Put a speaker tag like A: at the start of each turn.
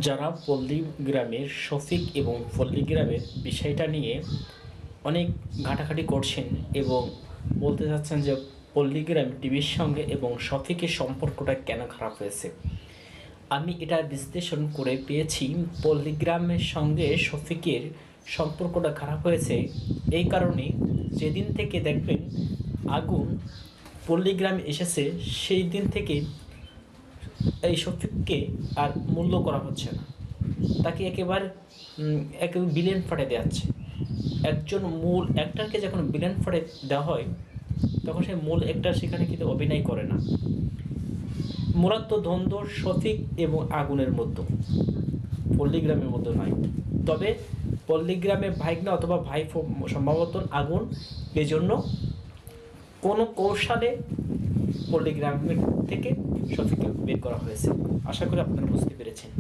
A: যারা পল্লীগ্রামের শফিক এবং পল্লীগ্রামের বিষয়টা নিয়ে অনেক ঘাটাঘাটি করছেন এবং বলতে চাচ্ছেন যে পল্লীগ্রাম টিভির সঙ্গে এবং শফিকের সম্পর্কটা কেন খারাপ হয়েছে, আমি এটা বিশ্লেষণ করে পেয়েছি। পল্লীগ্রামের সঙ্গে শফিকের সম্পর্কটা খারাপ হয়েছে এই কারণে, যেদিন থেকে দেখবেন আগুন পল্লীগ্রামে এসেছে সেই দিন থেকে এই শফিককে আর মূল্য করা হচ্ছে না। তাকে একেবারে বিলেন ফাটে দেওয়া হচ্ছে। একজন মূল অ্যাক্টরকে যখন বিলেন ফাটে দেওয়া হয় তখন সেই মূল অ্যাক্টর সেখানে কিন্তু অভিনয় করে না। মূলত দ্বন্দ্ব শফিক এবং আগুনের মধ্যে, পল্লীগ্রামের মধ্যে নয়। তবে পল্লীগ্রামে ভাইগনা অথবা ভাই সম্ভবত আগুন, এজন্য কোনো কৌশলে পল্লীগ্রামের থেকে শফিককে বের করা হয়েছে। আশা করি আপনারা বুঝতে পেরেছেন।